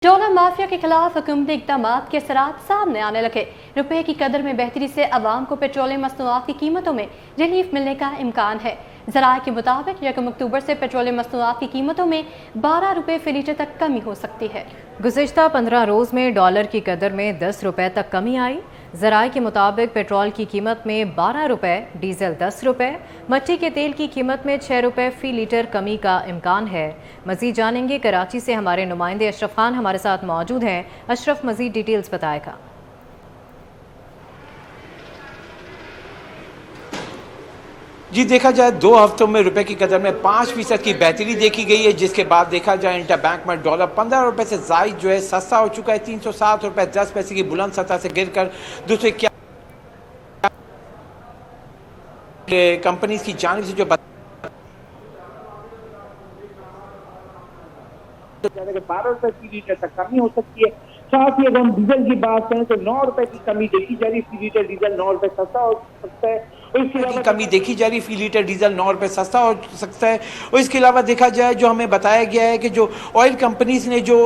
Dollar mafia के खिलाफ हुकूमती इक़दाम के असरात सामने आने लगे। रुपए की कदर में बेहतरी से अवाम को पेट्रोलियम मसनूआत की कीमतों में रिलीफ मिलने का इम्कान है। ज़राए के मुताबिक 1 अक्टूबर से पेट्रोलियम मसनूआत की कीमतों में 12 रुपये फी लीटर तक कमी हो सकती है। गुज़िश्ता 15 रोज़ में डॉलर की कदर में 10 रुपये तक कमी आई। ज़राए के मुताबिक पेट्रोल की कीमत में 12 रुपये, डीजल 10 रुपये, मट्टी के तेल की कीमत में 6 रुपये फ़ी लीटर कमी का इम्कान है। मज़ीद जानेंगे, कराची से हमारे नुमाइंदे अशरफ खान हमारे साथ मौजूद हैं। अशरफ, मज़ीद डिटेल्स बताएगा। जी, देखा जाए 2 हफ्तों में रुपए की कदर में 5% की बेहतरी देखी गई है, जिसके बाद देखा जाए इंटर बैंक में डॉलर 15 रुपए से जायद जो है सस्ता हो चुका है। 307 रुपए 10 पैसे की बुलंद सतह से गिरकर दूसरे कंपनी की जानिब से जो 12 रुपए फी लीटर तक कमी हो सकती है। साथ ही अगर हम डीजल की बात करें तो 9 रुपए की कमी देखी जा रही है। फी लीटर डीजल 9 रुपए सस्ता हो सकता है। और इसके अलावा कमी देखी जा रही है, फी लीटर डीजल 9 रुपए सस्ता हो सकता है। और इसके अलावा देखा जाए जो हमें बताया गया है कि जो ऑयल कंपनीज ने जो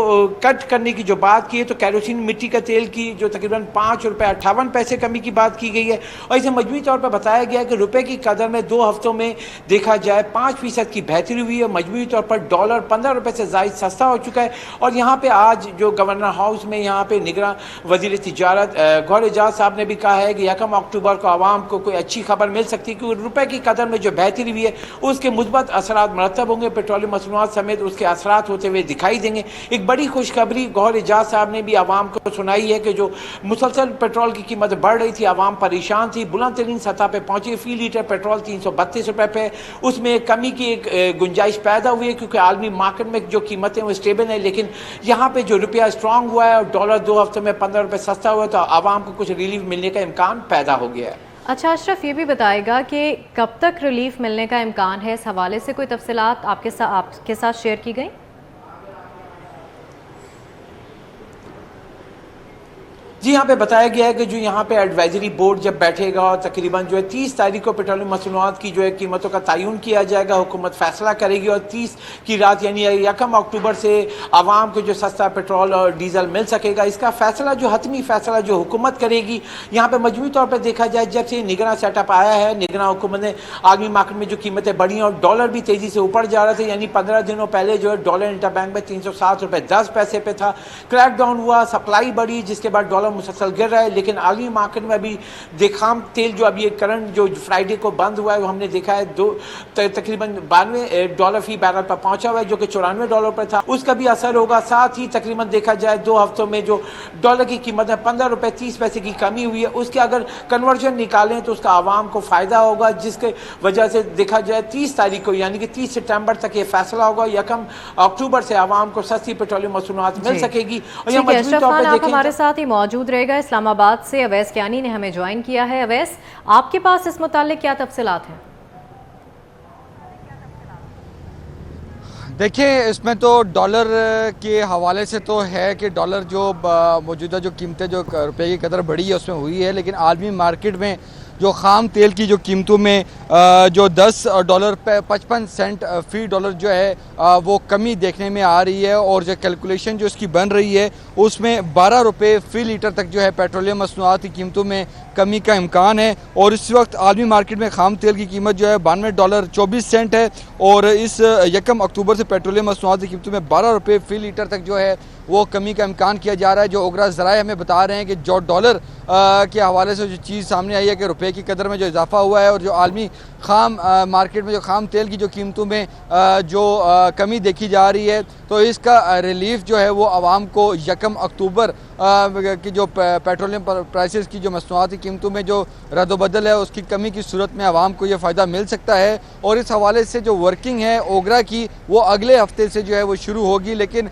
कट करने की जो बात की है, तो कैरोसिन मिट्टी का तेल की जो तकरीबन 5 रुपए 58 पैसे कमी की बात की गई है। और इसे मजमूई तौर पर बताया गया है कि रुपए की कदर में 2 हफ्तों में देखा जाए 5% की बेहतरी हुई है। मजमूई तौर पर डॉलर 15 रुपए से जायद सस्ता हो चुका है। और यहाँ पे आज जो गवर्नर हाउस में यहाँ पे निगरान वजीर तिजारत गौहर एजाज साहब ने भी कहा है कि 1 अक्टूबर को आवाम को कोई अच्छी खबर मिल सकती है, क्योंकि रुपए की कदर में जो बेहतरी हुई है उसके मुस्बत असरात मरतब होंगे। पेट्रोलियम मसनूआत समेत उसके असरात होते हुए दिखाई देंगे। एक बड़ी खुशखबरी गौहर एजाज साहब ने भी आवाम को सुनाई है कि जो मुसलसल पेट्रोल की कीमत बढ़ रही थी, आवाम परेशान थी, बुलंद तरीन सतह पर पहुंची। फी लीटर पेट्रोल 332 रुपए पे, उसमें कमी की एक गुंजाइश पैदा हुई है, क्योंकि आलमी मार्केट में जो कीमतें वो स्टेबल है। लेकिन यहाँ पे जो रुपया स्ट्रांग हुआ है और डॉलर 2 हफ्तों में 15 रुपए सस्ता हुआ, तो आवाम को कुछ रिलीफ मिलने का इम्कान पैदा हो गया है। अच्छा अशरफ, ये भी बताएगा कि कब तक रिलीफ मिलने का इम्कान है? इस हवाले से कोई तफसीलात आपके साथ शेयर की गई? जी, यहाँ पे बताया गया है कि जो यहाँ पे एडवाइजरी बोर्ड जब बैठेगा और तकरीबन जो है 30 तारीख को पेट्रोलियम मसनूआत की जो है कीमतों का तयन किया जाएगा, हुकूमत फैसला करेगी। और 30 की रात यानी 1 अक्टूबर से आवाम को जो सस्ता पेट्रोल और डीजल मिल सकेगा, इसका फैसला जो हतमी फैसला जो हुकूमत करेगी। यहाँ पे मजमूई तौर पर देखा जाए जब से निगरान सेटअप आया है, निगरान हुकूमत ने आलमी मार्केट में जो कीमतें बढ़ी हैं और डॉलर भी तेजी से ऊपर जा रहे थे, यानी 15 दिनों पहले जो है डॉलर इंटर बैंक में 307 रुपए 10 पैसे पे था। क्रैक डाउन हुआ, सप्लाई बढ़ी, जिसके बाद डॉलर मुसलसल गिर रहा है। लेकिन आलमी मार्केट में अभी देखाम तेल जो अभी करंट जो फ्राइडे को बंद हुआ है, वो हमने देखा है तकरीबन 92 डॉलर फी बैरल पर पहुंचा हुआ है, जो कि 94 डॉलर पर था। उसका भी असर होगा। साथ ही तकरीबन देखा जाए 2 हफ्तों में जो डॉलर की कीमत है 15 रुपए 30 पैसे की कमी हुई है, उसके अगर कन्वर्जन निकालें तो उसका आवाम को फायदा होगा, जिसके वजह से देखा जाए 30 तारीख को यानी कि 30 सितंबर तक ये फैसला होगा। 1 अक्टूबर से आवाम को सस्ती पेट्रोलियम मसनूआत मिल सकेगी। और यह मजबूत तौर पर आप हमारे साथ ही मौजूद रहेगा। इस्लामाबाद से अवैस कियानी ने हमें ज्वाइन किया है। अवैस, आपके पास इस मुतालिक क्या तफसीलात हैं? देखिए, इसमें तो डॉलर के हवाले से तो है कि डॉलर जो मौजूदा जो कीमतें जो रुपये की कदर बढ़ी है उसमें हुई है, लेकिन आलमी मार्केट में जो ख़ाम तेल की जो कीमतों में जो 10 डॉलर पे 55 सेंट फ़ी डॉलर जो है वो कमी देखने में आ रही है। और जो कैलकुलेशन जो इसकी बन रही है उसमें 12 रुपये फ़ी लीटर तक जो है पेट्रोलियम मसनूआत की कीमतों में कमी का इम्कान है। और इस वक्त आलमी मार्केट में ख़ाम तेल की कीमत जो है 92 डॉलर 24 सेंट है। और इस 1 अक्टूबर से पेट्रोलियम मसनूआत की कीमतों में 12 रुपये फ़ी लीटर तक जो है वो कमी का इम्कान किया जा रहा है। जो ओगरा ज़राए हमें बता रहे हैं कि जो डॉलर के हवाले से जो चीज़ सामने आई है कि रुपये की कदर में जो इजाफा हुआ है और जो आलमी ख़ाम मार्केट में जो ख़ाम तेल की जो कीमतों में जो कमी देखी जा रही है, तो इसका रिलीफ जो है वो आवाम को 1 अक्टूबर की जो पेट्रोलियम प्राइसेस की जो मसनूआत की कीमतों में जो रद्द-ओ-बदल है उसकी कमी की सूरत में आवाम को ये फ़ायदा मिल सकता है। और इस हवाले से जो वर्किंग है ओगरा की वो अगले हफ्ते से जो है वो शुरू होगी। लेकिन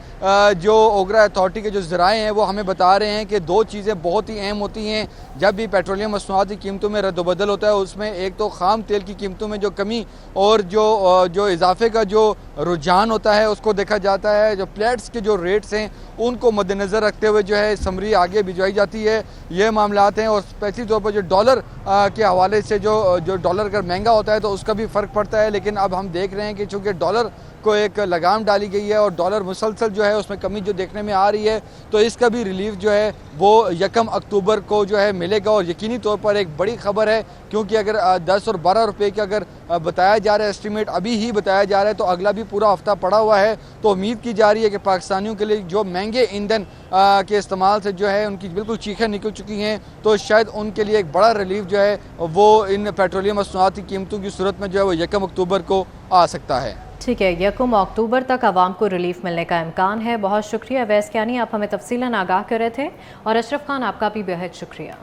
जो ओगरा अथॉरिटी के जो ज़राए हैं वो हमें बता रहे हैं कि 2 चीज़ें बहुत ही अहम होती हैं जब भी पेट्रोलियम मसनूआत की कीमतों में रद्द-ओ-बदल होता है। उसमें एक तो ख़ाम तेल की कीमतों में जो कमी और जो इजाफे का जो रुझान होता है उसको देखा जाता है। जो प्लेट्स के जो रेट्स हैं उनको मद्देनज़र रखते हुए जो है समरी आगे भिजवाई जाती है। ये मामलात हैं। और स्पेशली तौर पर जो डॉलर के हवाले से जो डॉलर अगर महंगा होता है तो उसका भी फ़र्क पड़ता है। लेकिन अब हम देख रहे हैं कि चूँकि डॉलर کو ایک लगाम डाली गई है और डॉलर मुसलसल जो है उसमें कमी जो देखने में आ रही है, तो इसका भी रिलीफ जो है वो 1 अक्टूबर को जो है मिलेगा। और यकीनी तौर पर एक बड़ी खबर है, क्योंकि अगर 10 और 12 रुपए का अगर बताया जा रहा है, एस्टिमेट अभी ही बताया जा रहा है, तो अगला भी पूरा हफ्ता पड़ा हुआ है। तो उम्मीद की जा रही है कि पाकिस्तानियों के लिए जो महंगे ईंधन के इस्तेमाल से जो है उनकी बिल्कुल चीखें निकल चुकी हैं, तो शायद उनके लिए एक बड़ा रिलीफ जो है वो इन पेट्रोलियम मसनूआत की कीमतों की सूरत में जो है वो 1 अक्टूबर को आ सकता है। ठीक है, 1 अक्टूबर तक आवाम को रिलीफ मिलने का इम्कान है। बहुत शुक्रिया अवैस कियानी, आप हमें तफसीलन आगाह कर रहे थे। और अशरफ खान, आपका भी बेहद शुक्रिया।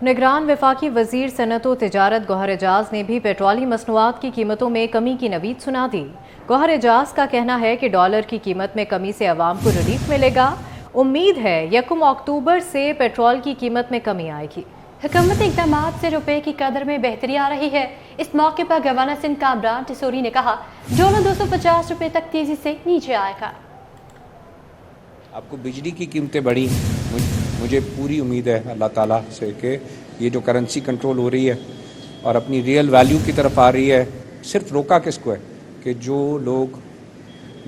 निगरान वफाकी वजीर सनत व तिजारत गौहर एजाज ने भी पेट्रोलियम मसनूआत की कीमतों में कमी की नवीद सुना दी। गौहर एजाज का कहना है कि डॉलर की कीमत में कमी से आवाम को रिलीफ मिलेगा। उम्मीद है 1 अक्टूबर से पेट्रोल की कीमत में कमी आएगी। हुकूमती इक़दामात से रुपए की कदर में बेहतरी आ रही है। इस मौके पर गवर्नर सिंध कामरान टिसोरी ने कहा, डॉलर 250 रुपए तक तेजी से नीचे आएगा। आपको बिजली की कीमतें बढ़ी, मुझे पूरी उम्मीद है अल्लाह ताला से कि ये जो करेंसी कंट्रोल हो रही है और अपनी रियल वैल्यू की तरफ आ रही है। सिर्फ रोका किसको है कि जो लोग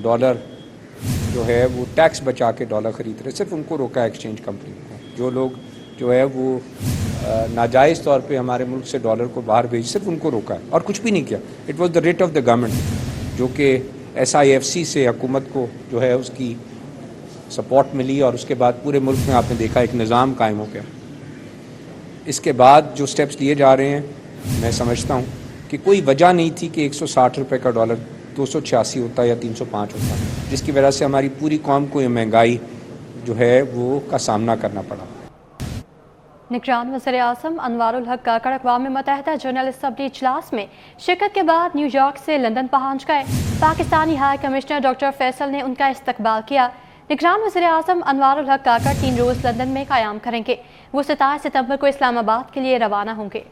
डॉलर जो है वो टैक्स बचा के डॉलर ख़रीद रहे, सिर्फ उनको रोका है एक्सचेंज कंपनी को। जो लोग जो है वो नाजायज़ तौर पे हमारे मुल्क से डॉलर को बाहर भेज, सिर्फ उनको रोका है और कुछ भी नहीं किया। It was the rate of the government, जो कि SIFC से हुकूमत को जो है उसकी सपोर्ट मिली और उसके बाद पूरे मुल्क में आपने देखा एक निज़ाम कायम हो गया। इसके बाद जो स्टेप्स लिए जा रहे हैं, मैं समझता हूँ कि कोई वजह नहीं थी कि 160 रुपये का डॉलर 286 होता या 305 होता, जिसकी वजह से हमारी पूरी कौम को ये महंगाई जो है वो का सामना करना पड़ा। निगरान वज़ीर आज़म अनवारुल हक काकड़ अक़वाम मुत्तहिदा जनरल असम्बली इजलास में शिरकत के बाद न्यूयॉर्क से लंदन पहुँच गए। Pakistani high commissioner doctor Faisal ने उनका इस्तकबाल किया। निगरान वज़ीर आज़म अनवारुल हक काकड़ 3 रोज़ लंदन में क़याम करेंगे। वो 27 सितंबर को इस्लामाबाद के लिए रवाना होंगे।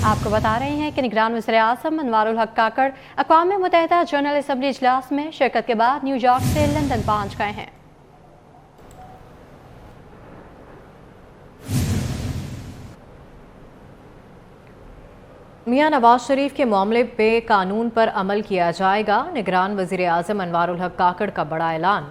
आपको बता रहे हैं कि निगरान वज़ीर आज़म अनवारुल हक काकड़ अक़वाम मुत्तहिदा जनरल असम्बली इजलास में शिरकत के बाद न्यूयॉर्क से लंदन पहुँच गए हैं। मियां नवाज शरीफ के मामले पे कानून पर अमल किया जाएगा। निगरान वज़ीर आज़म अनवारुल हक काकड़ का बड़ा ऐलान।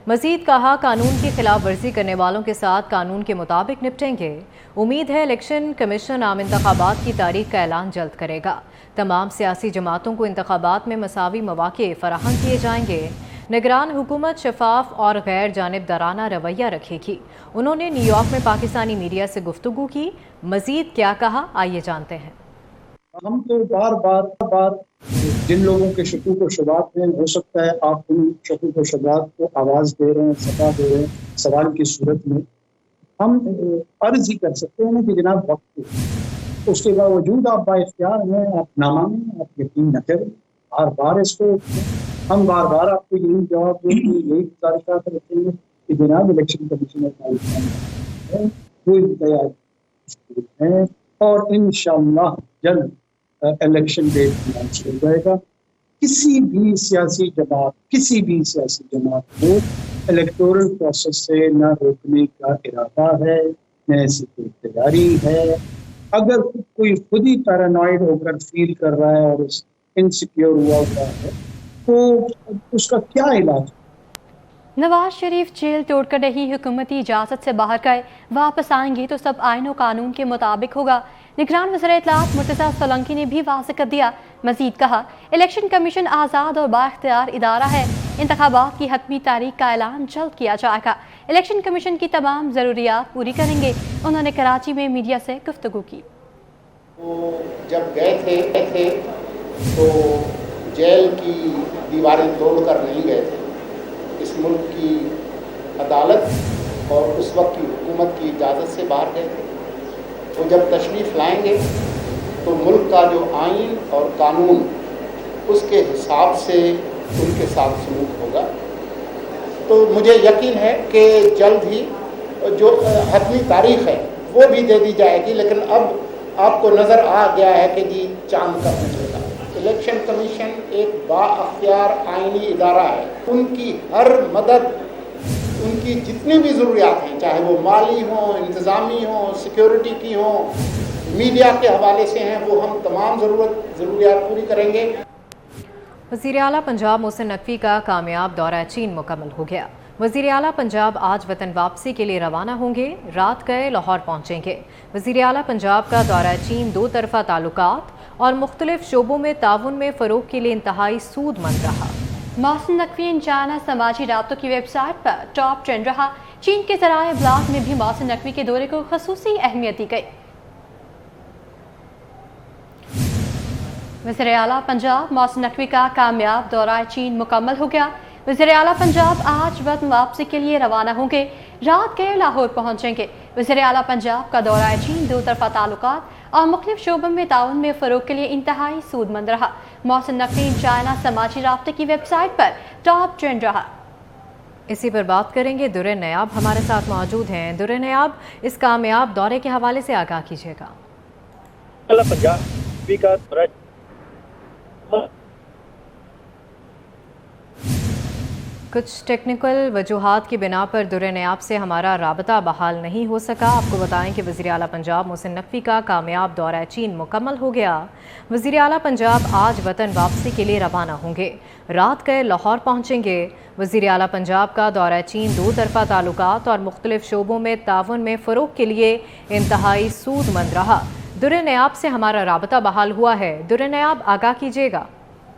मज़ीद कहा, कानून की खिलाफ वर्जी करने वालों के साथ कानून के मुताबिक निपटेंगे। उम्मीद है इलेक्शन कमीशन आम इंतखाबात की तारीख का ऐलान जल्द करेगा। तमाम सियासी जमातों को इंतखाबात में मसावी मौक़े फराहम किए जाएंगे। निगरान हुकूमत शफाफ और गैर जानिबदाराना रवैया रखेगी। उन्होंने न्यूयॉर्क में पाकिस्तानी मीडिया से गुफ्तगू की। मज़ीद क्या कहा, आइए जानते हैं। हम तो बार बार जिन लोगों के शकूक व शुबात हैं, हो सकता है आप उन शकूक व शुबात को आवाज़ दे रहे हैं, सफा दे रहे हैं सवाल की सूरत में। हम अर्ज ही कर सकते हैं कि जनाब वक्त उसके बावजूद आप बाइख्तियार हैं, आप ना मानें, आप यकीन न करें। बार बार इसको हम बार बार आपको यही जवाब देंगे, यही गुजारिश करते हैं कि जनाब इलेक्शन कमीशन वो तैयारी है और इंशाअल्लाह जल्द इलेक्शन डेट अनाउंस हो जाएगा। किसी भी सियासी जमात को इलेक्टोरल प्रोसेस से न रोकने का इरादा है, न ऐसी कोई तैयारी है। अगर कोई खुद ही पैरानॉइड होकर फील कर रहा है और इनसिक्योर हुआ है तो उसका क्या इलाज? नवाज शरीफ जेल तोड़कर नहीं हुकूमती इजाज़त से बाहर गए, वापस आएंगे तो सब आईन और कानून के मुताबिक होगा। निगरान वज़ीर इत्तलात मुर्तज़ा सोलंकी ने भी वाज़ेह कर दिया। मज़ीद कहा, इलेक्शन कमीशन आज़ाद और बाइख्तियार इदारा है। इंतखाबात की हतमी तारीख का ऐलान जल्द किया जाएगा। इलेक्शन कमीशन की तमाम ज़रूरियात पूरी करेंगे। उन्होंने कराची में मीडिया से गुफ्तगू की। वो जब गए थे तो जेल की दीवारें तोड़कर नहीं गए थे। इस मुल्क की अदालत और उस वक्त की हुकूमत की इजाज़त से बाहर गए थे। तो जब तशरीफ़ लाएंगे तो मुल्क का जो आइन और कानून उसके हिसाब से उनके साथ सलूक होगा। तो मुझे यकीन है कि जल्द ही जो हतमी तारीख़ है वो भी दे दी जाएगी। लेकिन अब आपको नज़र आ गया है कि जी चांद कब निकलेगा। इलेक्शन कमीशन एक बाअख्तियार आइनी इदारा है। उनकी हर मदद, उनकी जितनी भी ज़रूरियात हैं, चाहे वो माली हों, इंतज़ामी हों, सिक्योरिटी की हों, मीडिया के हवाले से हैं, वो हम तमाम ज़रूरियात पूरी करेंगे। वज़ीर आला पंजाब मोहसिन नकवी का कामयाब दौरा चीन मुकम्मल हो गया। वज़ीर आला पंजाब आज वतन वापसी के लिए रवाना होंगे, रात गए लाहौर पहुँचेंगे। वज़ीर आला पंजाब का दौरा चीन दो तरफ़ा ताल्लुकात और मुख्तलिफ शोबों में ताउन में फ़रोग़ के लिए इंतहाई सूदमंद रहा। मोहसिन नकवी इन चाइना समाजी राब्तों की वेबसाइट पर टॉप ट्रेंड रहा। चीन के ज़राए ब्लॉग में भी मोहसिन नकवी के दौरे को ख़ुसूसी अहमियत दी गई। वज़ीर आला पंजाब मोहसिन नकवी का कामयाब दौरा चीन मुकम्मल हो गया। वज़ीर आला पंजाब आज वतन वापसी के लिए रवाना होंगे, रात गए लाहौर पहुँचेंगे। वज़ीर आला पंजाब का दौरा चीन दो तरफ़ा ताल्लुकात और मुख्तलिफ शोबों में ताउन में फ़रोग़ के लिए इंतहाई सूदमंद रहा। मोहसिन नकवी चाइना समाजी राब्ते की वेबसाइट पर टॉप ट्रेंड रहा। इसी पर बात करेंगे। दुर्र नयाब हमारे साथ मौजूद हैं। दुर्र नयाब, इस कामयाब दौरे के हवाले से आगाह कीजिएगा। पंजाब का दौरा कुछ टेक्निकल वजूहात की बिना पर दुर्र नयाब से हमारा राबता बहाल नहीं हो सका। आपको बताएं कि वज़ीर आला पंजाब मोहसिन नकवी का कामयाब दौरा चीन मुकम्मल हो गया। वज़ीर आला पंजाब आज वतन वापसी के लिए रवाना होंगे, रात गए लाहौर पहुँचेंगे। वज़ीर आला पंजाब का दौरा चीन दो तरफ़ा ताल्लुकात और मुख्तलिफ शोबों में ताउन में फ़रोग़ के लिए इंतहाई सूदमंद रहा। दुर्र नयाब से हमारा राबता बहाल हुआ है। दुर्र नयाब, आगाह कीजिएगा।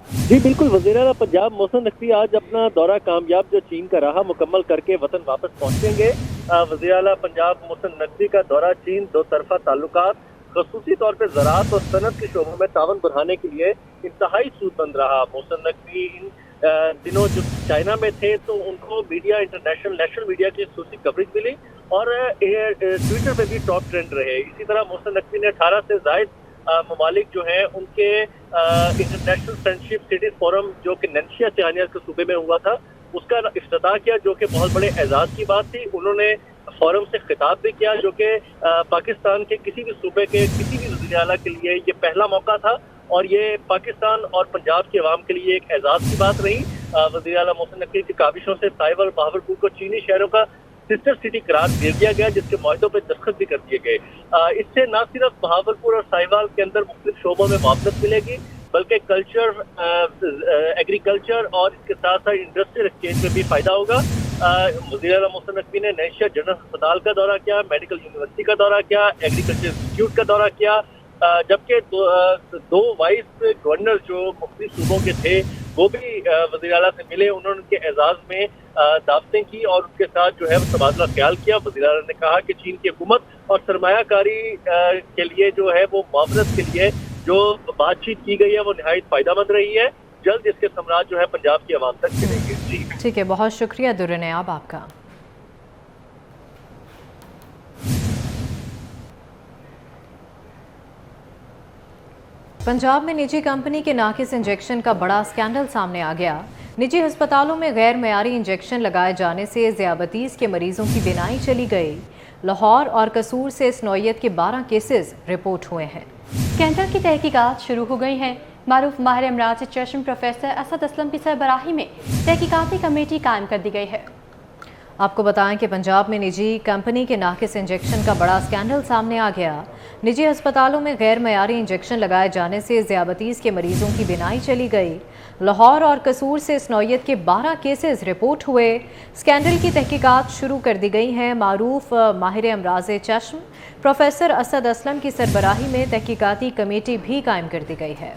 जी बिल्कुल, वज़ीर आला पंजाब मोहसिन नकवी आज अपना दौरा कामयाब जो चीन का रहा मुकम्मल करके वतन वापस पहुंचेंगे। वज़ीर आला पंजाब मोहसिन नकवी का दौरा चीन दो तरफ़ा ताल्लुकात, ख़ुसूसी तौर पर ज़राअत और सनत के शोबों में ताउन बढ़ाने के लिए इंतहाई सूदमंद रहा। मोहसिन नकवी इन दिनों जो चाइना में थे तो उनको मीडिया नेशनल मीडिया की ख़ुसूसी कवरेज मिली और ट्विटर पे भी टॉप ट्रेंड रहे। इसी तरह मोहसिन नकवी ने 18 से ज़ायद ममालिक जो हैं उनके इंटरनेशनल फ्रेंडशिप सिटीज फोरम जो कि नंशिया ओशिनिया के सूबे में हुआ था उसका इफ्तिताह किया, जो कि बहुत बड़े एजाज़ की बात थी। उन्होंने फोरम से खिताब भी किया, जो कि पाकिस्तान के किसी भी सूबे के किसी भी वज़ीर आला के लिए ये पहला मौका था और ये पाकिस्तान और पंजाब के अवाम के लिए एक एजाज़ की बात रही। वज़ीर आला मोहसिन नकवी की काविशों से साहिवाल और बहावलपुर को चीनी शहरों का सिस्टर सिटी करार दे दिया गया, जिसके मुआहदों पर दस्तखत भी कर दिए गए। इससे न सिर्फ बहावलपुर और साहिवाल के अंदर मुख्तलिफ शोबों में मुआवनत मिलेगी, बल्कि कल्चर, एग्रीकल्चर और इसके साथ साथ इंडस्ट्रियल एक्सचेंज में भी फायदा होगा। वज़ीर आला मोहसिन नकवी ने नंशिया जनरल अस्पताल का दौरा किया, मेडिकल यूनिवर्सिटी का दौरा किया, एग्रीकल्चर इंस्टीट्यूट का दौरा किया, जबकि दो वाइस गवर्नर जो मुख्तलिफ सूबों के थे वो भी वज़ीर आला से मिले। उन्होंने उनके एजाज़ में दावतें की और उनके साथ जो है तबादला ख्याल किया। वज़ीर आला ने कहा कि चीन की हुकूमत और सरमायाकारी के लिए जो है वो मुआवनत के लिए जो बातचीत की गई है वो नहायत फ़ायदेमंद रही है। जल्द इसके समराज जो है पंजाब की आवाम तक मिलेंगे। जी ठीक है, बहुत शुक्रिया दुर्र नयाब आपका। पंजाब में निजी कंपनी के नाकिस इंजेक्शन का बड़ा स्कैंडल सामने आ गया। निजी अस्पतालों में गैर मयारी इंजेक्शन लगाए जाने से ज़ियाबतीस के मरीजों की बिनाई चली गई। लाहौर और कसूर से इस नौइयत के 12 केसेस रिपोर्ट हुए हैं। स्कैंडल की तहकीकात शुरू हो गई हैं। मारूफ माहिर अमराज चश्म प्रोफेसर असद असलम की सरबराही में तहकीकाती कमेटी कायम कर दी गई है। आपको बताएं कि पंजाब में निजी कंपनी के नाकिस इंजेक्शन का बड़ा स्कैंडल सामने आ गया। निजी अस्पतालों में गैर मयारी इंजेक्शन लगाए जाने से ज़ियाबतीस के मरीजों की बिनाई चली गई। लाहौर और कसूर से इस नौइयत के 12 केसेस रिपोर्ट हुए। स्कैंडल की तहकीकात शुरू कर दी गई हैं। मारूफ माहिर अमराज चश्म प्रोफेसर असद असलम की सरबराही में तहकीकाती कमेटी भी कायम कर दी गई है।